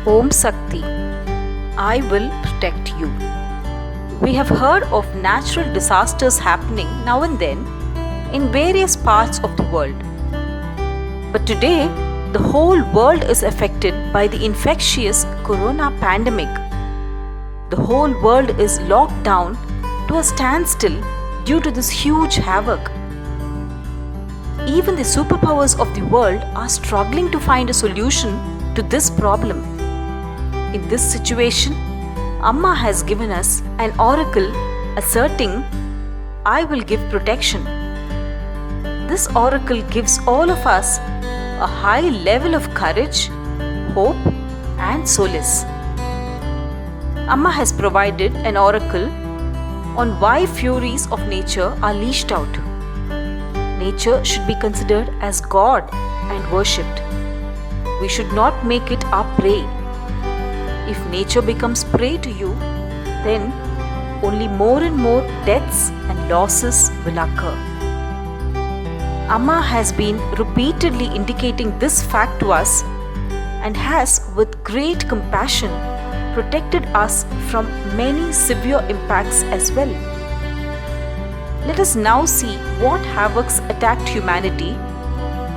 Om Sakti, I will protect you. We have heard of natural disasters happening now and then in various parts of the world. But today, the whole world is affected by the infectious corona pandemic. The whole world is locked down to a standstill due to this huge havoc. Even the superpowers of the world are struggling to find a solution to this problem. In this situation, Amma has given us an oracle asserting, I will give protection. This oracle gives all of us a high level of courage, hope, and solace. Amma has provided an oracle on why furies of nature are leashed out. Nature should be considered as God and worshipped. We should not make it our prey. If nature becomes prey to you, then only more and more deaths and losses will occur. Amma has been repeatedly indicating this fact to us and has, with great compassion, protected us from many severe impacts as well. Let us now see what havocs attacked humanity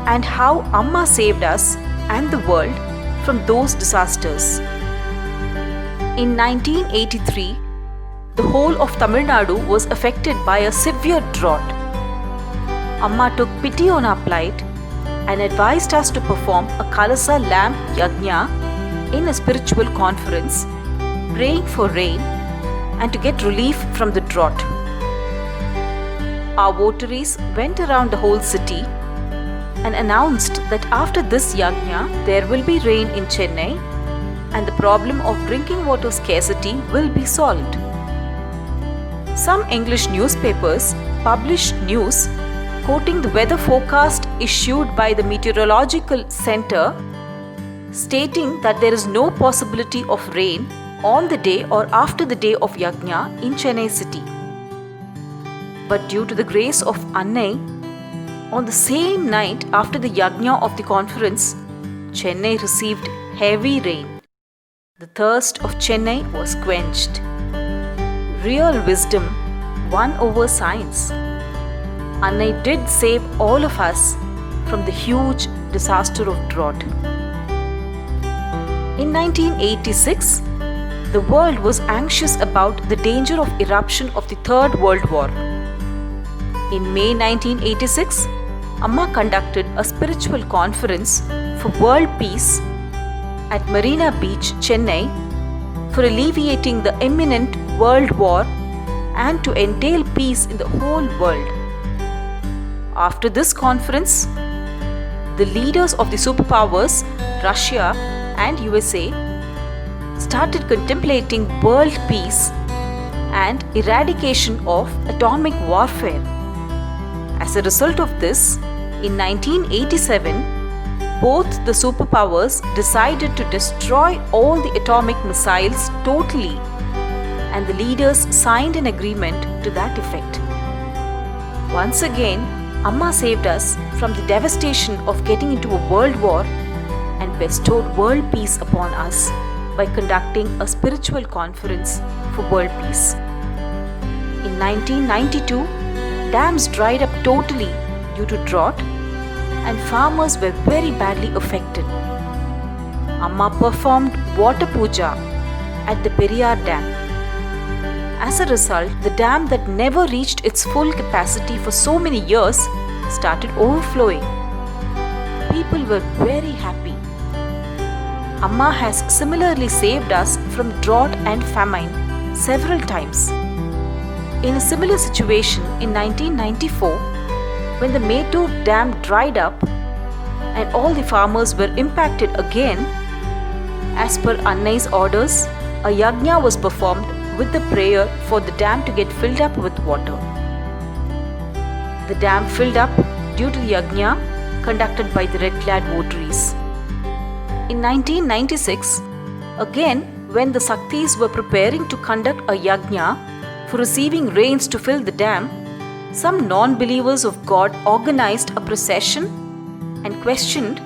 and how Amma saved us and the world from those disasters. In 1983, the whole of Tamil Nadu was affected by a severe drought. Amma took pity on our plight and advised us to perform a Kalasa lamp yajna in a spiritual conference, praying for rain and to get relief from the drought. Our votaries went around the whole city and announced that after this yajna there will be rain in Chennai and the problem of drinking water scarcity will be solved. Some English newspapers published news quoting the weather forecast issued by the Meteorological Center stating that there is no possibility of rain on the day or after the day of Yajna in Chennai city. But due to the grace of Annai, on the same night after the Yajna of the conference, Chennai received heavy rain. The thirst of Chennai was quenched. Real wisdom won over science. Annai did save all of us from the huge disaster of drought. In 1986, the world was anxious about the danger of eruption of the Third World War. In May 1986, Amma conducted a spiritual conference for world peace at Marina Beach, Chennai, for alleviating the imminent world war and to entail peace in the whole world. After this conference, the leaders of the superpowers, Russia and USA, started contemplating world peace and eradication of atomic warfare. As a result of this, in 1987, both the superpowers decided to destroy all the atomic missiles totally, and the leaders signed an agreement to that effect. Once again, Amma saved us from the devastation of getting into a world war and bestowed world peace upon us by conducting a spiritual conference for world peace. In 1992, dams dried up totally due to drought and farmers were very badly affected. Amma performed water puja at the Periyar Dam. As a result, the dam that never reached its full capacity for so many years started overflowing. People were very happy. Amma has similarly saved us from drought and famine several times. In a similar situation in 1994, when the Mettur Dam dried up and all the farmers were impacted again, as per Annai's orders, a yajna was performed with the prayer for the dam to get filled up with water. The dam filled up due to the yajna conducted by the red-clad votaries. In 1996, again when the Saktis were preparing to conduct a yajna for receiving rains to fill the dam, some non-believers of God organized a procession and questioned,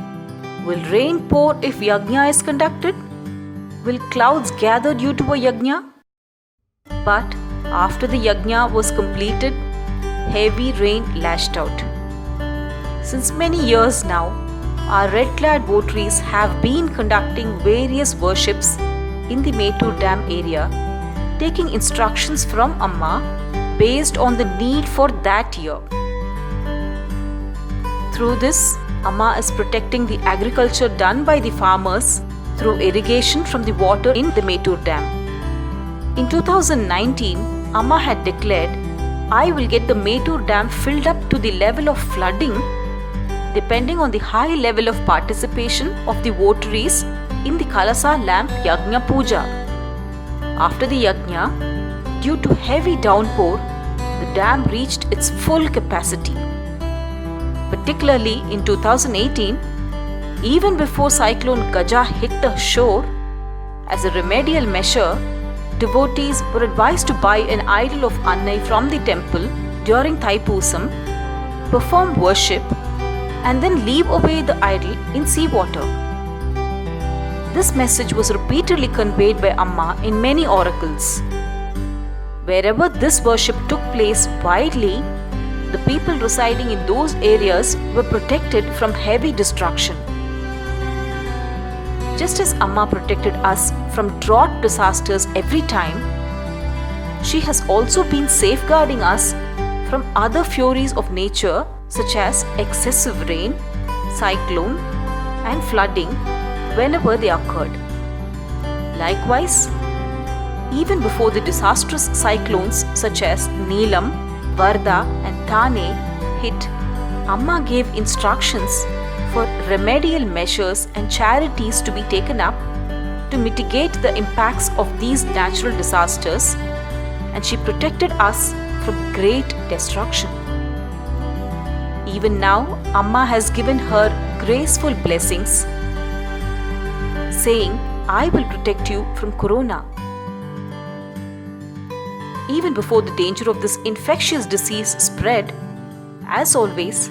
will rain pour if yajna is conducted? will clouds gather due to a yajna? But after the yajna was completed, heavy rain lashed out. Since many years now, our red-clad votaries have been conducting various worships in the Mettur Dam area, taking instructions from Amma based on the need for that year. Through this, Amma is protecting the agriculture done by the farmers through irrigation from the water in the Mettur Dam. In 2019, Amma had declared, "I will get the Mettur Dam filled up to the level of flooding depending on the high level of participation of the votaries in the Kalasa lamp Yajna Puja." After the Yajna, due to heavy downpour, the dam reached its full capacity. Particularly in 2018, even before Cyclone Gaja hit the shore, as a remedial measure, devotees were advised to buy an idol of Annai from the temple during Thaipusam, perform worship, and then leave away the idol in seawater. This message was repeatedly conveyed by Amma in many oracles. Wherever this worship took place widely, the people residing in those areas were protected from heavy destruction. Just as Amma protected us from drought disasters every time, she has also been safeguarding us from other furies of nature such as excessive rain, cyclone, and flooding whenever they occurred. Likewise, even before the disastrous cyclones such as Neelam, Varda, and Thane hit, Amma gave instructions for remedial measures and charities to be taken up to mitigate the impacts of these natural disasters, and she protected us from great destruction. Even now, Amma has given her graceful blessings, saying, "I will protect you from Corona." Even before the danger of this infectious disease spread, as always,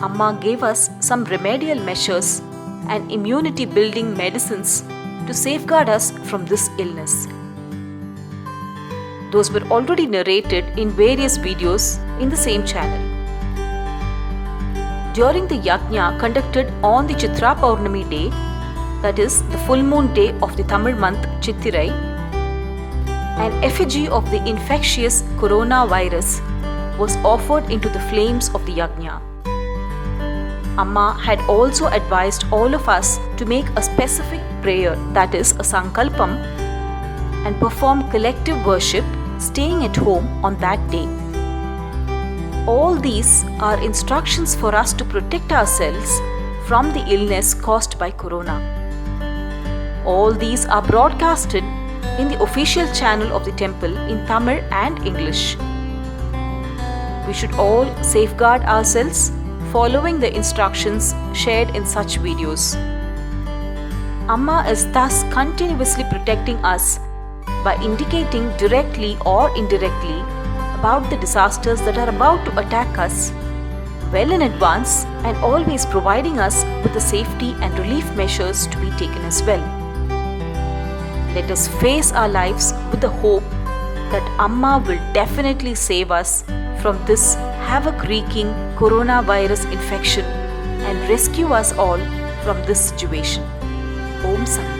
Amma gave us some remedial measures and immunity building medicines to safeguard us from this illness. Those were already narrated in various videos in the same channel. During the Yajna conducted on the Chitra Paurnami day, that is the full moon day of the Tamil month Chittirai, an effigy of the infectious coronavirus was offered into the flames of the Yajna. Amma had also advised all of us to make a specific prayer, that is a sankalpam, and perform collective worship staying at home on that day. All these are instructions for us to protect ourselves from the illness caused by corona. All these are broadcasted in the official channel of the temple in Tamil and English. We should all safeguard ourselves following the instructions shared in such videos. Amma is thus continuously protecting us by indicating directly or indirectly about the disasters that are about to attack us well in advance, and always providing us with the safety and relief measures to be taken as well. Let us face our lives with the hope that Amma will definitely save us from this havoc-wreaking coronavirus infection and rescue us all from this situation. Om Santi.